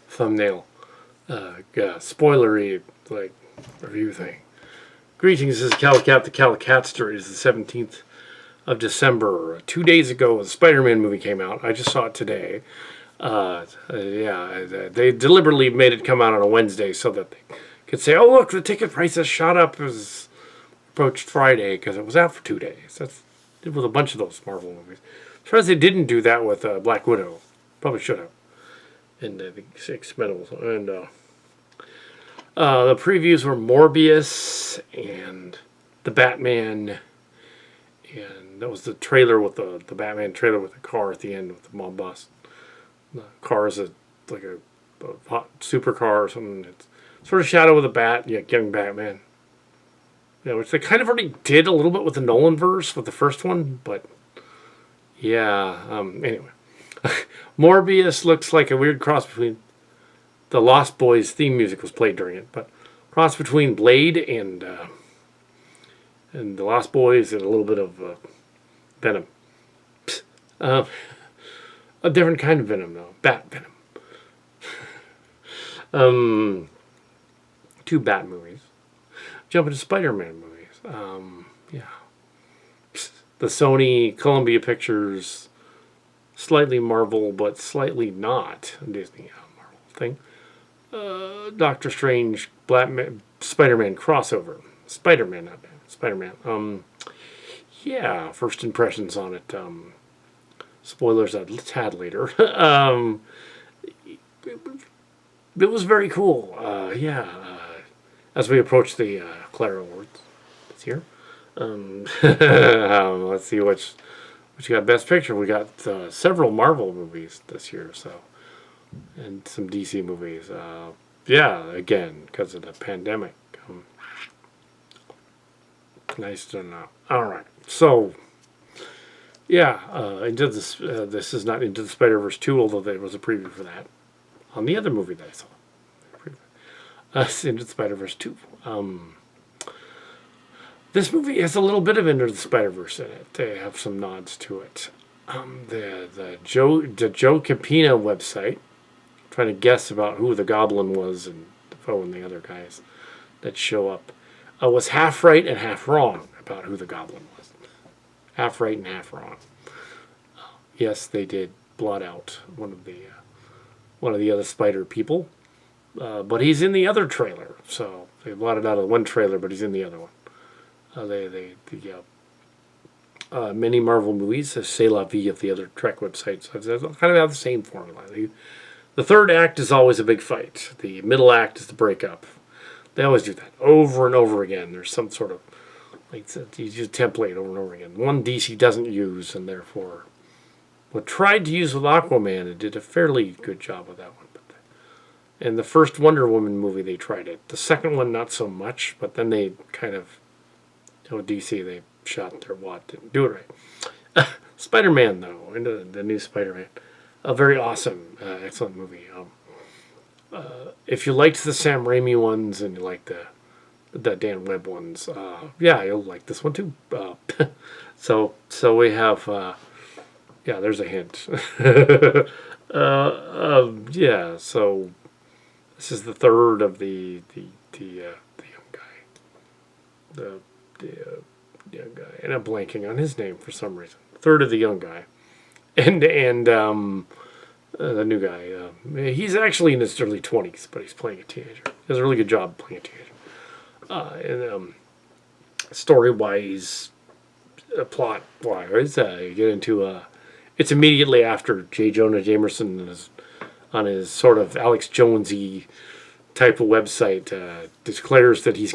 Thumbnail. Spoilery, like, review thing. Greetings, this is Kal Kat, the Kal Kat story. It's the 17th of December. 2 days ago, the Spider Man movie came out. I just saw it today. They deliberately made it come out on a Wednesday so that they could say, oh, look, the ticket prices shot up as approached Friday because it was out for 2 days. That's with a bunch of those Marvel movies. As far as they didn't do that with Black Widow. Probably should have. And the Expendables. And the previews were Morbius and the Batman. And that was the trailer with the Batman trailer with the car at the end with the mob boss. The car is like a hot supercar or something. It's sort of Shadow of the Bat, young Batman. Yeah, which they kind of already did a little bit with the Nolan verse with the first one, but yeah. Anyway, Morbius looks like a weird cross between the Lost Boys theme music was played during it, but cross between Blade and the Lost Boys and a little bit of Venom. A different kind of Venom though, Bat Venom. 2 Bat movies. Jump into Spider Man movies. The Sony Columbia Pictures, slightly Marvel but slightly not Disney Marvel thing. Doctor Strange, Spider Man crossover. Spider Man, not Batman. Spider Man. First impressions on it. Spoilers a tad later. It was very cool. As we approach the Claire Awards this year. Let's see which got Best Picture. We got several Marvel movies this year, and some DC movies. Again, because of the pandemic. Nice to know. All right, so into this. This is not Into the Spider-Verse 2, although there was a preview for that on the other movie that I saw. Into the Spider-Verse 2. This movie has a little bit of Into the Spider-Verse in it. They have some nods to it. The Joe Campino website, trying to guess about who the Goblin was and Defoe and the other guys that show up, was half right and half wrong about who the Goblin was. Half right and half wrong. Yes, they did blot out one of the other Spider people. But he's in the other trailer, so they blotted out of one trailer, but he's in the other one. Many Marvel movies, C'est La Vie of the other Trek websites, kind of have the same formula. The third act is always a big fight. The middle act is the breakup. They always do that over and over again. There's some sort of you use a template over and over again. One DC doesn't use, and therefore, tried to use with Aquaman, it did a fairly good job with that one. In the first Wonder Woman movie, they tried it. The second one, not so much, but then they kind of, DC, they shot their wad, didn't do it right. Spider-Man, though, into the new Spider-Man. A very awesome, excellent movie. If you liked the Sam Raimi ones and you liked the Dan Webb ones, you'll like this one too. So we have, there's a hint. So this is the third of the young guy. The young guy. And I'm blanking on his name for some reason. Third of the young guy. And the new guy. He's actually in his early 20s, but he's playing a teenager. He does a really good job playing a teenager. Story-wise, plot-wise, you get into... it's immediately after J. Jonah Jameson is on his sort of Alex Jonesy type of website declares that he's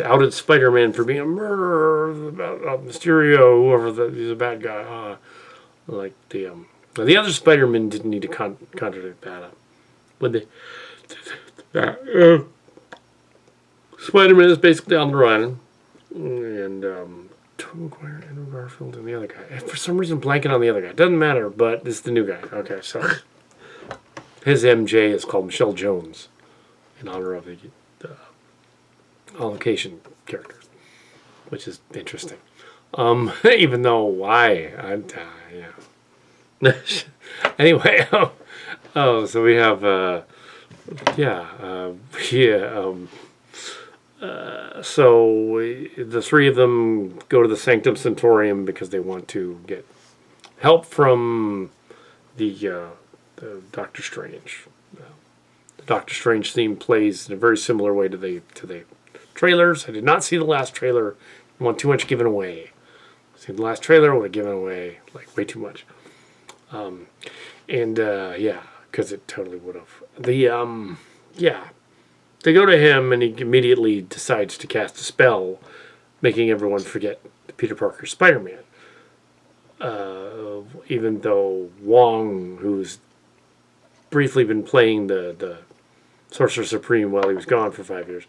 outed Spider-Man for being a murderer about Mysterio, whoever he's a bad guy. The other Spider-Man didn't need to contradict that. When Spider-Man is basically on the run, and Tobey Maguire, Andrew Garfield, and the other guy. For some reason, blanking on the other guy. Doesn't matter, but it's the new guy. Okay, so his MJ is called Michelle Jones in honor of the on-location character, which is interesting. Even though why? Yeah. Anyway, so we have, yeah, so the three of them go to the Sanctum Sanctorum because they want to get help from the Doctor Strange. The Doctor Strange theme plays in a very similar way to the trailers. I did not see the last trailer. I want too much given away. See the last trailer, would have given away like way too much. Yeah, because it totally would have. Yeah, they go to him and he immediately decides to cast a spell, making everyone forget Peter Parker Spider Man. Even though Wong, who's briefly been playing the Sorcerer Supreme while he was gone for 5 years,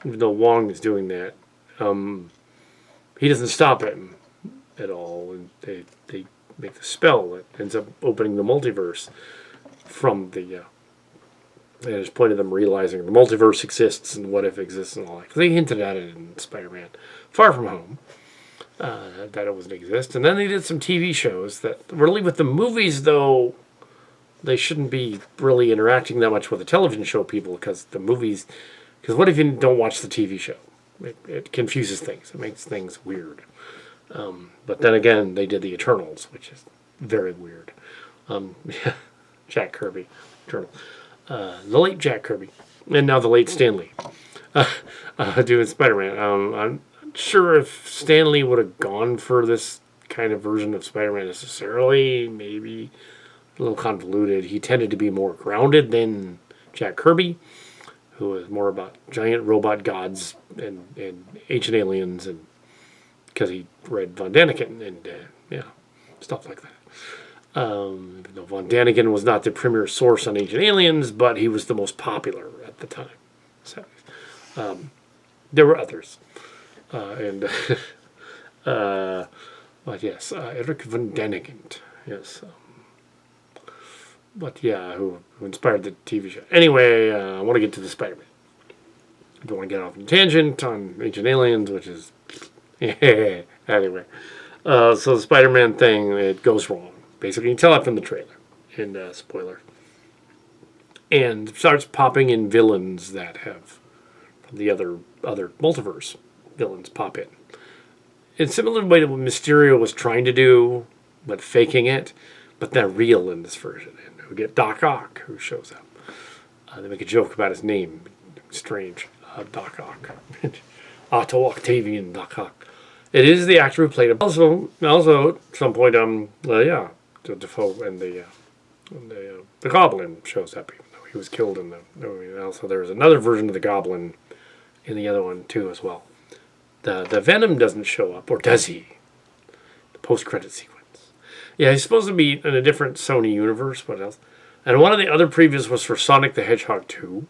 even though Wong is doing that, he doesn't stop him at all. And they make the spell that ends up opening the multiverse from the. And it's point of them realizing the multiverse exists and what if exists and all that. Because they hinted at it in Spider-Man Far From Home. That it wasn't exist. And then they did some TV shows that really with the movies, though, they shouldn't be really interacting that much with the television show people because the movies. Because what if you don't watch the TV show? It confuses things. It makes things weird. But then again, they did the Eternals, which is very weird. Jack Kirby, Eternal. The late Jack Kirby, and now the late Stan Lee, doing Spider-Man. I'm not sure if Stan Lee would have gone for this kind of version of Spider-Man necessarily. Maybe a little convoluted. He tended to be more grounded than Jack Kirby, who was more about giant robot gods and ancient aliens, and because he read Von Daniken and yeah, stuff like that. Von Daniken was not the premier source on Ancient Aliens, but he was the most popular at the time. So, there were others. But yes, Eric Von Daniken. Yes. But yeah, who inspired the TV show. Anyway, I want to get to the Spider-Man. I don't want to get off on a tangent on Ancient Aliens, which is... Anyway. So the Spider-Man thing, it goes wrong. Basically, you can tell that from the trailer. And spoiler. And starts popping in villains that have from the other multiverse villains pop in. In similar way to what Mysterio was trying to do, but faking it, but they're real in this version. And we get Doc Ock, who shows up. They make a joke about his name. Strange. Doc Ock. Otto Octavian Doc Ock. It is the actor who played him. Also, at some point, yeah, Defoe and the Goblin shows up, even though he was killed in the. Also, there was another version of the Goblin in the other one too, as well. The Venom doesn't show up, or does he? The post-credit sequence. Yeah, he's supposed to be in a different Sony universe. What else? And one of the other previews was for Sonic the Hedgehog 2,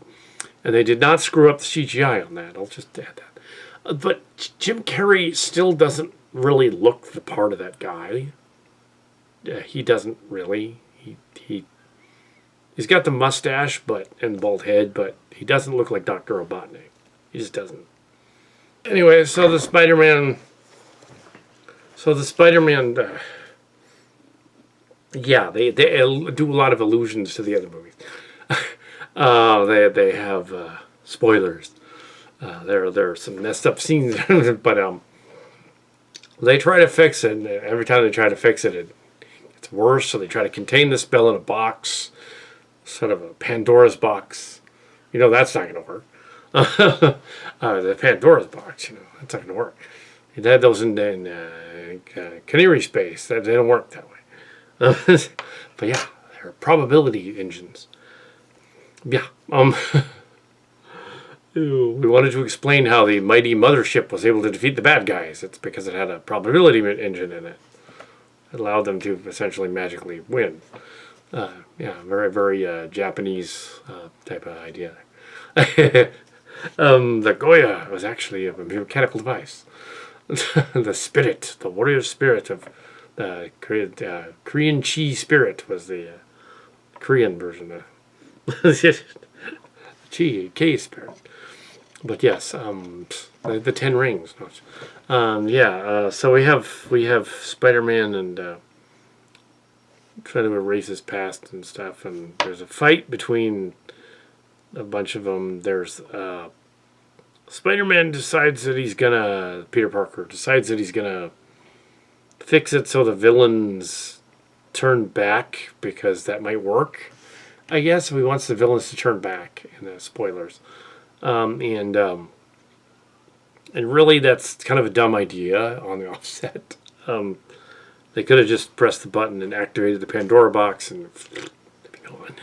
and they did not screw up the CGI on that. I'll just add that. But Jim Carrey still doesn't really look the part of that guy. He doesn't really. He's got the mustache and the bald head, but he doesn't look like Dr. Robotnik. He just doesn't. Anyway, so the Spider-Man... yeah, they do a lot of allusions to the other movies. They have spoilers. There are some messed up scenes, but they try to fix it, and every time they try to fix it, it's worse. So they try to contain the spell in a box, sort of a Pandora's box. That's not going to work. The Pandora's box, that's not going to work. You'd had those in Canary Space. They don't work that way. But yeah, they're probability engines. Yeah. We wanted to explain how the mighty mothership was able to defeat the bad guys. It's because it had a probability engine in it. It allowed them to essentially magically win. Yeah, very, very Japanese type of idea. The Goya was actually a mechanical device. The warrior spirit of the Korean chi spirit was the Korean version of chi K spirit. But yes, the 10 rings. So we have Spider-Man and trying to erase his past and stuff, and there's a fight between a bunch of them. There's Spider-Man decides that Peter Parker decides that he's gonna fix it so the villains turn back because that might work. I guess he wants the villains to turn back in the spoilers. And really, that's kind of a dumb idea on the offset. They could have just pressed the button and activated the Pandora box and be gone.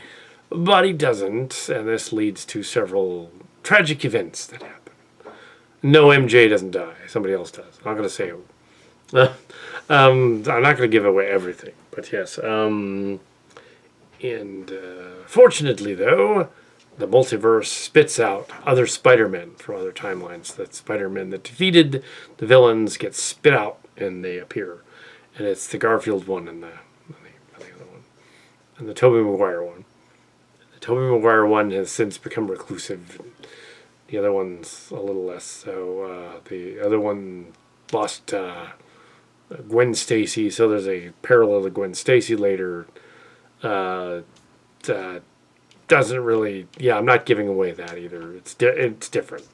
But he doesn't, and this leads to several tragic events that happen. No, MJ doesn't die. Somebody else does. I'm not going to say it. I'm not going to give away everything, but yes. Fortunately, though, the multiverse spits out other Spider-Men from other timelines. That Spider-Man that defeated the villains gets spit out and they appear. And it's the Garfield one and the other one. And the Tobey Maguire one. The Tobey Maguire one has since become reclusive. The other one's a little less so. The other one lost Gwen Stacy, so there's a parallel to Gwen Stacy later. Doesn't really. Yeah, I'm not giving away that either. It's different.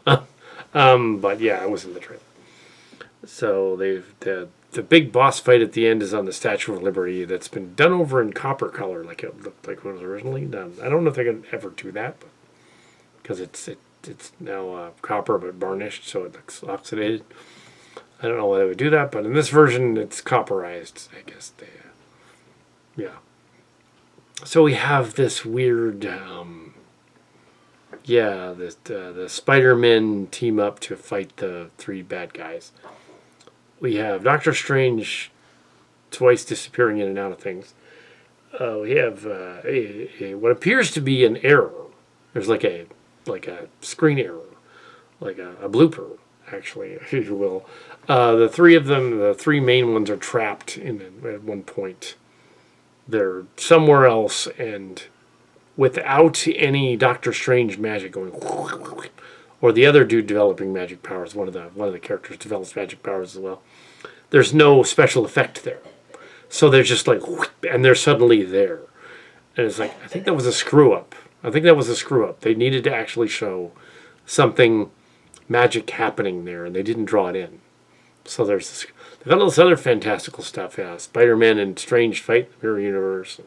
But yeah, it was in the trailer. So the big boss fight at the end is on the Statue of Liberty that's been done over in copper color, like it looked like when it was originally done. I don't know if they can ever do that, but because it's now copper but varnished, so it looks oxidated. I don't know why they would do that, but in this version, it's copperized. I guess yeah. So we have this weird, the Spider-Men team up to fight the three bad guys. We have Doctor Strange twice disappearing in and out of things. We have what appears to be an error. There's like a screen error, like a blooper, actually, if you will. The three of them, the three main ones, are trapped at one point. They're somewhere else, and without any Doctor Strange magic going, or the other dude developing magic powers, one of the characters develops magic powers as well. There's no special effect there, so they're just like, and they're suddenly there, and it's like I think that was a screw up. They needed to actually show something magic happening there, and they didn't draw it in. So they've got all this other fantastical stuff. Yeah, Spider-Man and Strange fight in the mirror universe.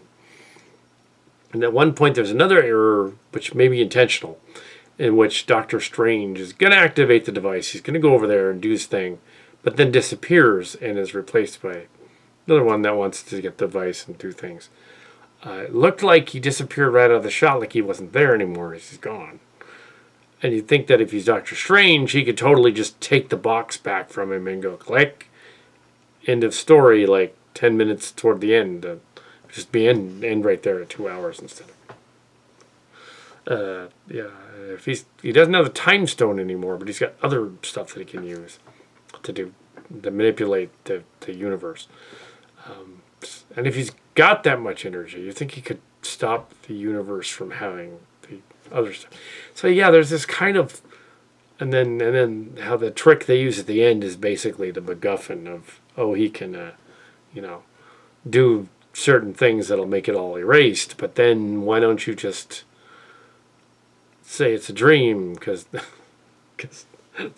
And at one point there's another error, which may be intentional, in which Doctor Strange is going to activate the device. He's going to go over there and do his thing, but then disappears and is replaced by another one that wants to get the device and do things. It looked like he disappeared right out of the shot, like he wasn't there anymore. He's gone. And you'd think that if he's Doctor Strange, he could totally just take the box back from him and go, click, end of story, like 10 minutes toward the end. Just be end right there at 2 hours instead of. If he doesn't have the time stone anymore, but he's got other stuff that he can use to manipulate the universe. And if he's got that much energy, you think he could stop the universe from having the other stuff. So yeah, there's this kind of, and then how the trick they use at the end is basically the MacGuffin of, he can, do certain things that'll make it all erased, but then why don't you just say it's a dream, because it's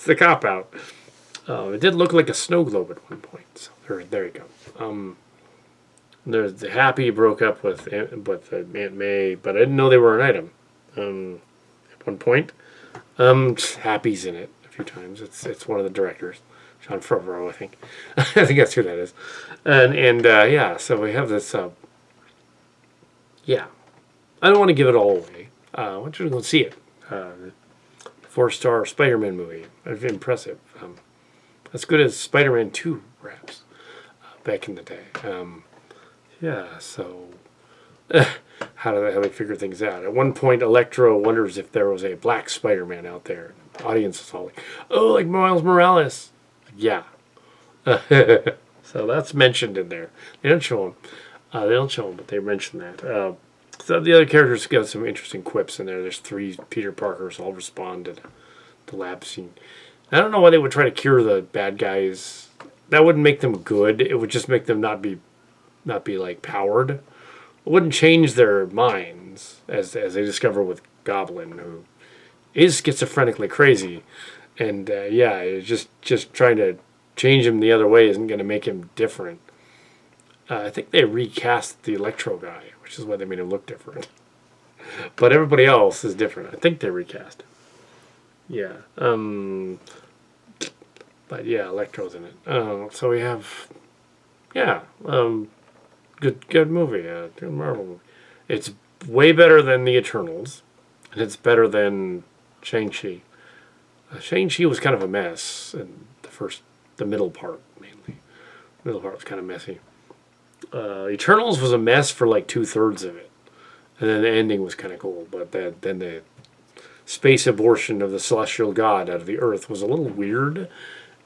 the cop-out. It did look like a snow globe at one point, so there you go. There's the Happy broke up with Aunt May, but I didn't know they were an item. At one point, Happy's in it a few times. It's one of the directors, John Favreau, I think. I think that's who that is. And so we have this. I don't want to give it all away. I want you to go see it. 4-star Spider-Man movie. Impressive. As good as Spider-Man 2, perhaps, back in the day. So how they figure things out. At one point, Electro wonders if there was a black Spider-Man out there. The audience is all like, like Miles Morales. Yeah. So that's mentioned in there. They don't show him. But they mention that. So the other characters got some interesting quips in there. There's 3 Peter Parkers all respond to the lab scene. I don't know why they would try to cure the bad guys. That wouldn't make them good. It would just make them not be like powered. It wouldn't change their minds, as they discover with Goblin, who is schizophrenically crazy, and just trying to change him the other way isn't going to make him different. I think they recast the Electro guy, which is why they made him look different. But everybody else is different. I think they recast him. Yeah. But yeah, Electro's in it. So we have, good movie. Good Marvel movie. It's way better than the Eternals, and it's better than Shang-Chi. Shang-Chi was kind of a mess in the middle part mainly. The middle part was kind of messy. Eternals was a mess for like 2/3 of it, and then the ending was kind of cool. But then the space abortion of the celestial god out of the earth was a little weird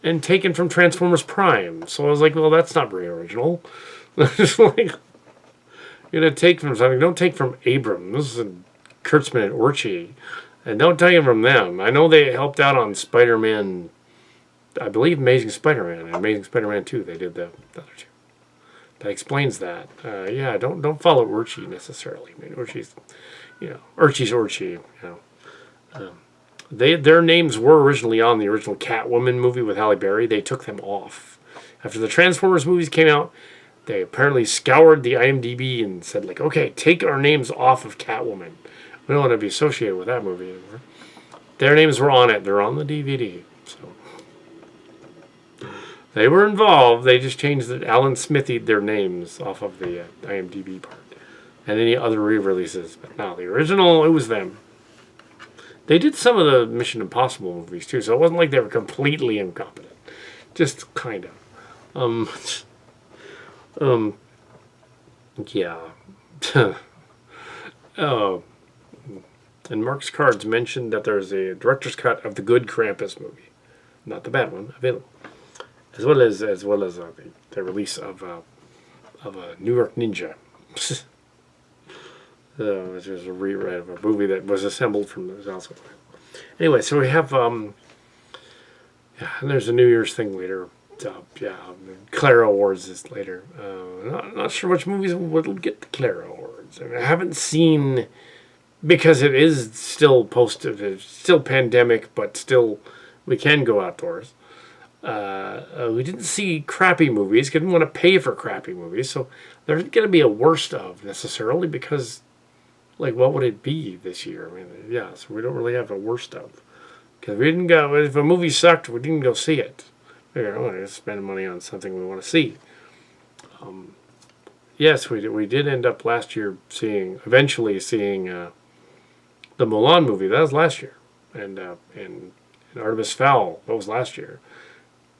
and taken from Transformers Prime. So I was like, well, that's not very original. Just like, you're gonna take from something. Don't take from Abrams and Kurtzman and Orchie, and don't take it from them. I know they helped out on Spider-Man. I believe Amazing Spider-Man and Amazing Spider-Man 2. They did the other two. That explains that. Don't follow Urchi necessarily. I mean, Urchi's Urchi. Their names were originally on the original Catwoman movie with Halle Berry. They took them off after the Transformers movies came out. They apparently scoured the IMDb and said, like, okay, take our names off of Catwoman. We don't want to be associated with that movie anymore. Their names were on it. They're on the DVD. So they were involved. They just changed it. Alan Smithied their names off of the IMDb part. And any other re-releases. But no, the original, it was them. They did some of the Mission Impossible movies, too. So it wasn't like they were completely incompetent. Just kind of. Yeah. And Mark's Cards mentioned that there's a director's cut of the good Krampus movie. Not the bad one, available. As well as the release of a New York Ninja, which was a rewrite of a movie that was assembled from those also. Anyway, so we have and there's a New Year's thing later. Clara Awards is later. Not sure which movies will get the Clara Awards. I mean, I haven't seen, because it is still it's still pandemic, but still we can go outdoors. We didn't see crappy movies. Didn't want to pay for crappy movies, so there's going to be a worst of necessarily, because, like, what would it be this year? I mean, so we don't really have a worst of, because we didn't go. If a movie sucked, we didn't go see it. We're spending money on something we want to see. Yes, we did end up last year eventually seeing the Mulan movie. That was last year, and Artemis Fowl. That was last year.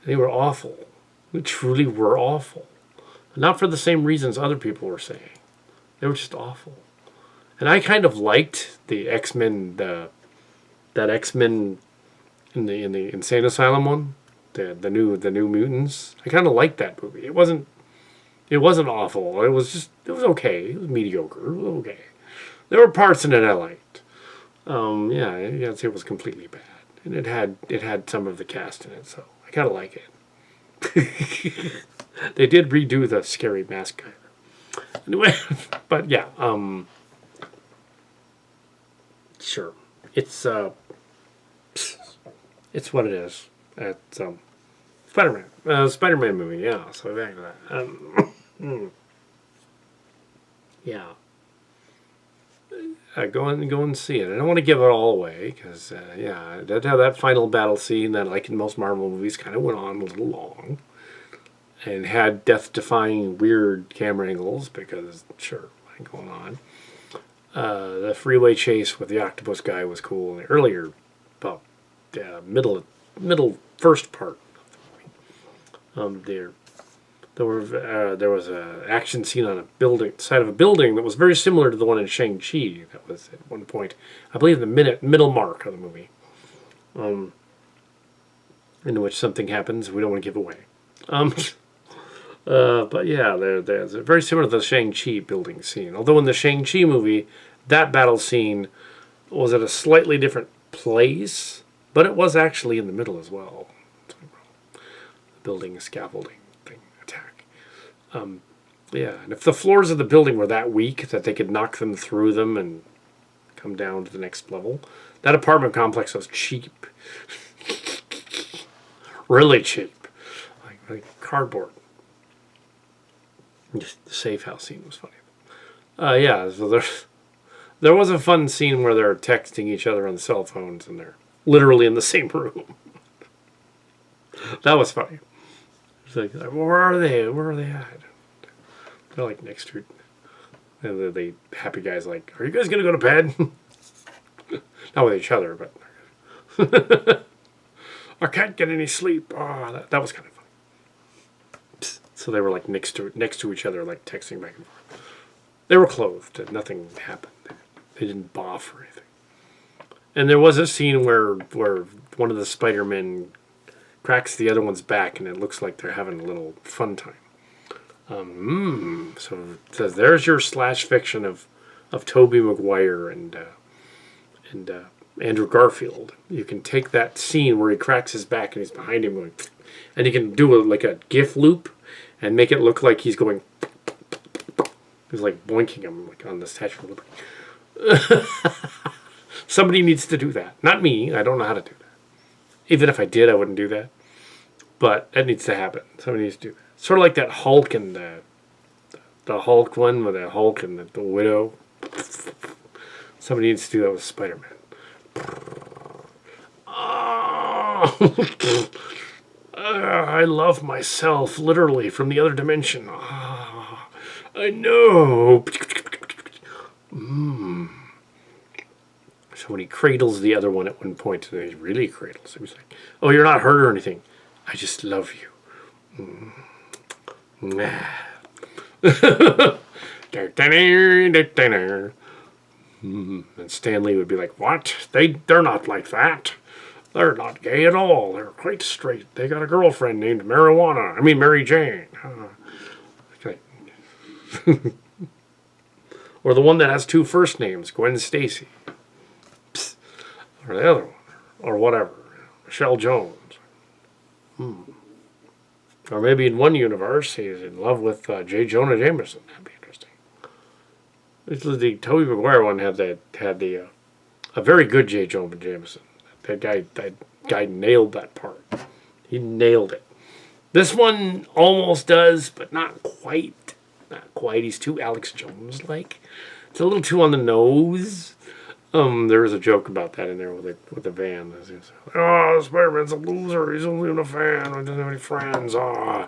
They were awful. They truly were awful. Not for the same reasons other people were saying. They were just awful. And I kind of liked the X-Men, that X-Men in the Insane Asylum one, the new Mutants. I kind of liked that movie. It wasn't awful. It was okay. It was mediocre. It was okay. There were parts in it I liked. I'd say it was completely bad, and it had some of the cast in it, so I kind of like it. They did redo the scary mask guy. Anyway, but yeah, sure. It's what it is. It's Spider-Man. Spider-Man movie, yeah. So back to that. Yeah. Go and see it. I don't want to give it all away, because that how that final battle scene that, like in most Marvel movies, kind of went on a little long, and had death-defying weird camera angles, because sure, what's going on. The freeway chase with the octopus guy was cool in the earlier, middle first part of the movie. There was an action scene on side of a building that was very similar to the one in Shang-Chi. That was at one point, I believe, the middle mark of the movie, in which something happens we don't want to give away. But yeah, there's very similar to the Shang-Chi building scene. Although in the Shang-Chi movie, that battle scene was at a slightly different place. But it was actually in the middle as well. Building a scaffolding thing attack. Yeah, and if the floors of the building were that weak that they could knock them through them and come down to the next level, that apartment complex was cheap. Really cheap. Like cardboard. Just the safe house scene was funny. Yeah, so there was a fun scene where they're texting each other on cell phones and they're literally in the same room. That was funny. It's like, where are they? Where are they at? They're like next to it. And the happy guy's like, are you guys going to go to bed? Not with each other, but I can't get any sleep. Oh, that was kind of funny. So they were like next to each other, like texting back and forth. They were clothed. And nothing happened. They didn't boff or anything. And there was a scene where one of the Spider-Men cracks the other one's back, and it looks like they're having a little fun time. So it says, there's your slash fiction of Tobey Maguire and Andrew Garfield. You can take that scene where he cracks his back and he's behind him going, and you can do like a GIF loop and make it look like he's going, he's like boinking him like on the Statue of Liberty. Somebody needs to do that. Not me. I don't know how to do that. Even if I did, I wouldn't do that. But that needs to happen. Somebody needs to do that. Sort of like that Hulk and the Hulk one with the Hulk and the Widow. Somebody needs to do that with Spider-Man. Oh, I love myself, literally, from the other dimension. Oh, I know. So when he cradles the other one at one point, he really cradles. He was like, oh, you're not hurt or anything. I just love you. And Stanley would be like, what? They're not like that. They're not gay at all. They're quite straight. They got a girlfriend named Mary Jane. Okay. Or the one that has two first names, Gwen Stacy. Psst. Or the other one. Or whatever. Michelle Jones. Or maybe in one universe, he's in love with J. Jonah Jameson. That'd be interesting. The Tobey Maguire one had a very good J. Jonah Jameson. That guy nailed that part. He nailed it. This one almost does, but not quite. Not quite. He's too Alex Jones-like. It's a little too on the nose. There was a joke about that in there with the van. Oh, Spider-Man's a loser. He's only a fan. He doesn't have any friends. And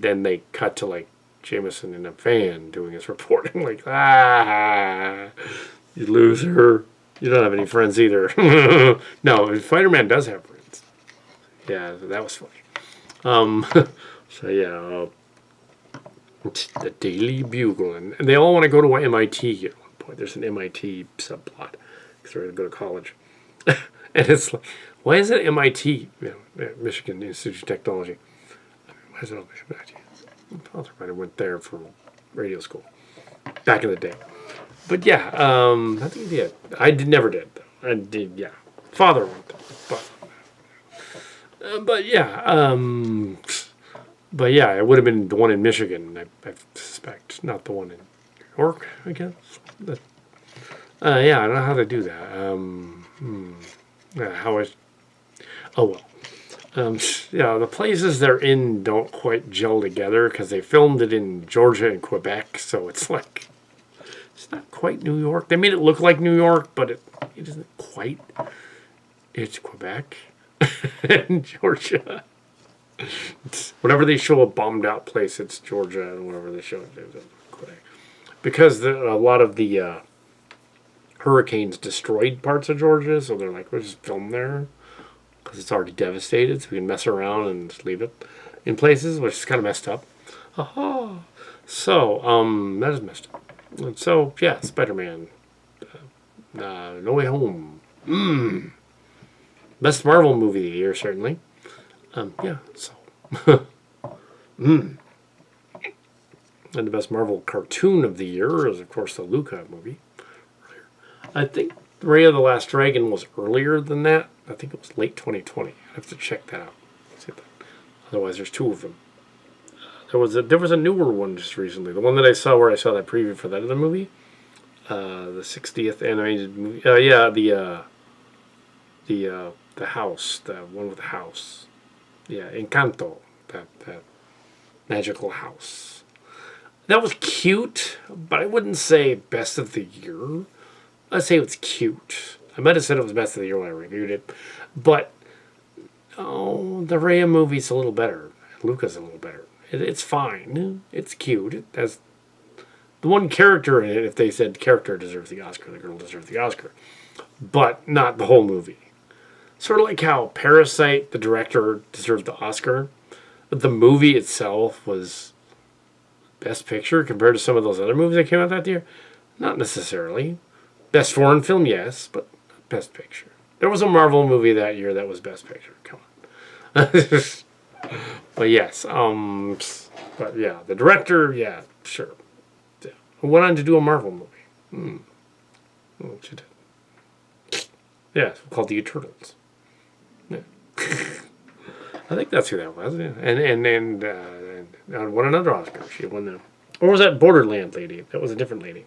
then they cut to like Jameson in a van doing his reporting. Like, you loser. You don't have any friends either. No, Spider-Man does have friends. Yeah, that was funny. So yeah, the Daily Bugle, and they all want to go to MIT at one point. There's an MIT subplot because they're going to go to college, and it's like, why is it MIT? Michigan Institute of Technology. Why is it all MIT? My father might have went there for radio school back in the day. But yeah, I think he did. Never did though. I did, yeah. Father went there, but yeah, it would have been the one in Michigan, I suspect, not the one in New York, I guess. Yeah, I don't know how to do that. Yeah, the places they're in don't quite gel together because they filmed it in Georgia and Quebec, so it's like, it's not quite New York. They made it look like New York, but it isn't quite. It's Quebec and Georgia. Whenever they show a bombed out place, it's Georgia, and whenever they show it, it's Quebec. Because a lot of the hurricanes destroyed parts of Georgia, so they're like, we'll just film there because it's already devastated, so we can mess around and just leave it in places, which is kind of messed up. So, that is messed up. And so, yeah, Spider-Man. No Way Home. Best Marvel movie of the year, certainly. Yeah, so. And the best Marvel cartoon of the year is, of course, the Luca movie. I think Ray of the Last Dragon was earlier than that. I think it was late 2020. I have to check that out. See that. Otherwise, there's two of them. There was a newer one just recently. The one that I saw where I saw that preview for that other movie, the 60th animated movie. Yeah, the house, the one with the house. Yeah, Encanto, that magical house. That was cute, but I wouldn't say best of the year. I'd say it's cute. I might have said it was best of the year when I reviewed it, but the Raya movie's a little better. Luca's a little better. It's fine. It's cute. It has the one character in it. If they said character deserves the Oscar, the girl deserves the Oscar, but not the whole movie. Sort of like how Parasite, the director, deserved the Oscar, but the movie itself was Best Picture compared to some of those other movies that came out that year. Not necessarily. Best Foreign Film, yes, but Best Picture. There was a Marvel movie that year that was Best Picture. Come on. But yes, but yeah, the director, yeah, sure. Yeah. Who went on to do a Marvel movie. What you did. Yeah, it's called The Eternals. Yeah. I think that's who that was. Yeah. And won another Oscar. She won the, or was that Borderland lady? That was a different lady.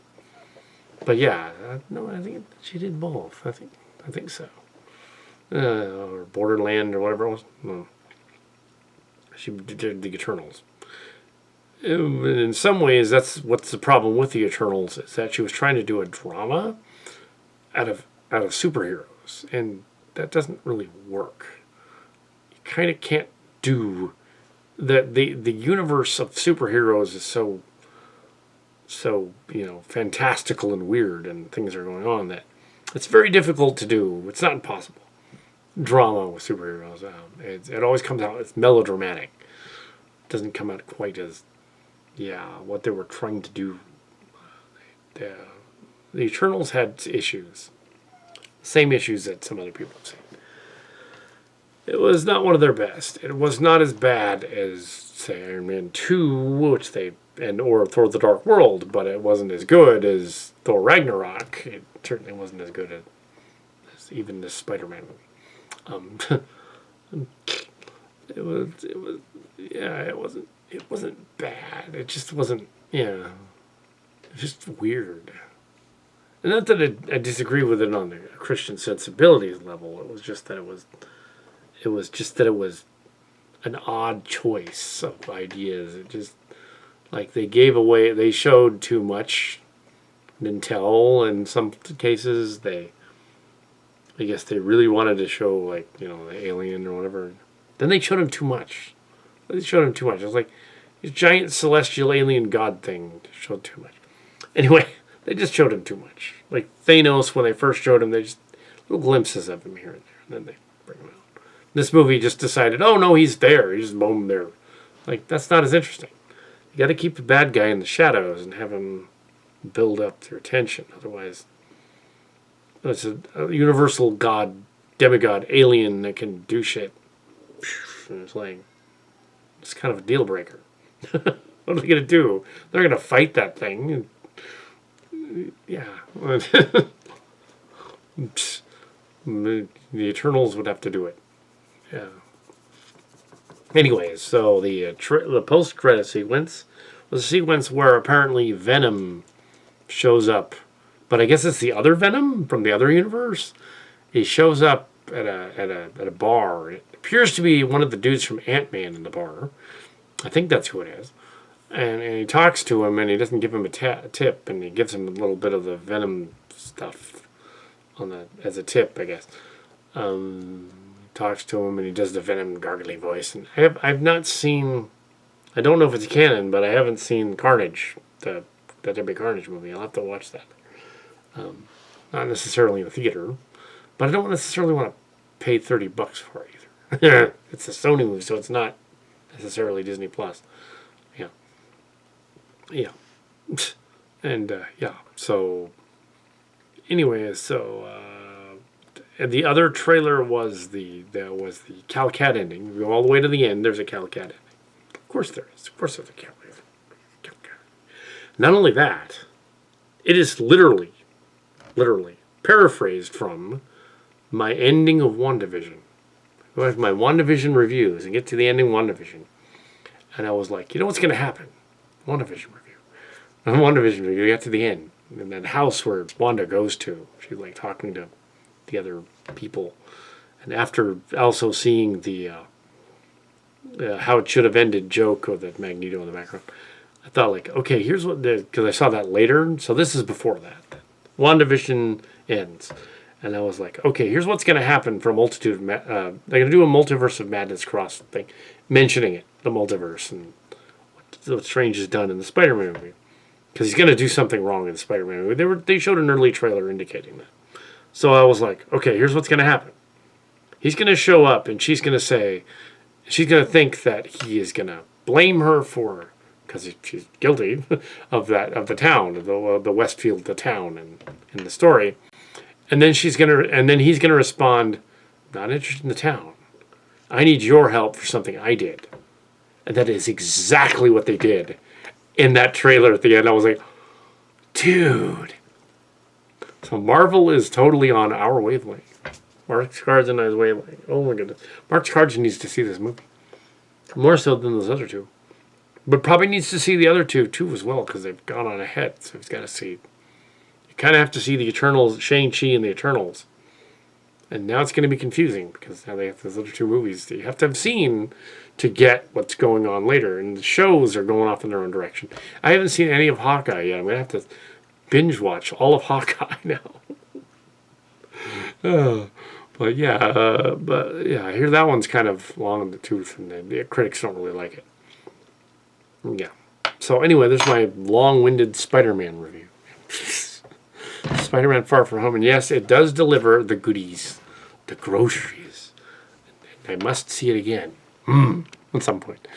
But yeah, no, I think she did both. I think so. Or Borderland or whatever it was. No. She did the Eternals. In some ways, that's what's the problem with the Eternals, is that she was trying to do a drama out of superheroes, and that doesn't really work. You kind of can't do that. The universe of superheroes is so fantastical and weird, and things are going on that it's very difficult to do. It's not impossible. Drama with superheroes. It always comes out, it's melodramatic. It doesn't come out quite as, what they were trying to do. The Eternals had issues. Same issues that some other people have seen. It was not one of their best. It was not as bad as, say, Iron Man 2, or Thor the Dark World, but it wasn't as good as Thor Ragnarok. It certainly wasn't as good as even the Spider Man movie. It wasn't bad. It just wasn't, it was just weird. And not that I disagree with it on the Christian sensibilities level. It was just that it was an odd choice of ideas. It just, like, they showed too much, didn't tell. In some cases, I guess they really wanted to show, like, the alien or whatever. Then they showed him too much. It was like this giant celestial alien god thing showed too much. Anyway, they just showed him too much. Like Thanos, when they first showed him, they just little glimpses of him here and there, and then they bring him out. This movie just decided, oh no, he's there. He just boom there. Like, that's not as interesting. You got to keep the bad guy in the shadows and have him build up their attention. Otherwise, it's a universal god, demigod, alien that can do shit. And it's like, it's kind of a deal breaker. What are they going to do? They're going to fight that thing. Yeah. The Eternals would have to do it. Yeah. Anyways, so the post-credit sequence was a sequence where apparently Venom shows up. But I guess it's the other Venom from the other universe. He shows up at a bar. It appears to be one of the dudes from Ant-Man in the bar. I think that's who it is. And he talks to him, and he doesn't give him a tip, and he gives him a little bit of the Venom stuff as a tip, I guess. Talks to him, and he does the Venom gargly voice. And I've not seen, I don't know if it's canon, but I haven't seen Carnage, the Debbie Carnage movie. I'll have to watch that. Not necessarily in the theater, but I don't necessarily want to pay $30 for it either. It's a Sony movie, so it's not necessarily Disney Plus. Yeah. And so anyways, and the other trailer was the Kal Kat ending. We go all the way to the end. There's a Kal Kat ending. Of course there is. Of course there's a Kal Kat. Not only that, it is literally paraphrased from my ending of WandaVision. I watched my WandaVision reviews and get to the ending of WandaVision. And I was like, you know what's going to happen? WandaVision review. And WandaVision review, you get to the end. And that house where Wanda goes to, she's like talking to the other people. And after also seeing the how it should have ended joke of that Magneto in the background, I thought like, okay, here's what, because I saw that later. So this is before that. WandaVision ends. And I was like, okay, here's what's going to happen for a multitude of... they're going to do a Multiverse of Madness cross thing, mentioning it, the multiverse, and what Strange has done in the Spider-Man movie. Because he's going to do something wrong in the Spider-Man movie. They showed an early trailer indicating that. So I was like, okay, here's what's going to happen. He's going to show up, and she's going to say... She's going to think that he is going to blame her for... Because she's guilty of the town, of the Westfield, the town, in the story. And then he's gonna respond, not interested in the town. I need your help for something I did. And that is exactly what they did in that trailer at the end. I was like, dude. So Marvel is totally on our wavelength. Mark Scards and I's wavelength. Oh my goodness. Mark Scards needs to see this movie. More so than those other two. But probably needs to see the other two too as well, because they've gone on ahead. So he's got to see. You kind of have to see the Eternals, Shang-Chi and the Eternals. And now it's going to be confusing, because now they have those other two movies that you have to have seen to get what's going on later. And the shows are going off in their own direction. I haven't seen any of Hawkeye yet. I'm going to have to binge watch all of Hawkeye now. But yeah, I hear that one's kind of long in the tooth, and the critics don't really like it. Yeah. So anyway, there's my long-winded Spider-Man review. Spider-Man Far From Home. And yes, it does deliver the goodies, the groceries. I must see it again. At some point.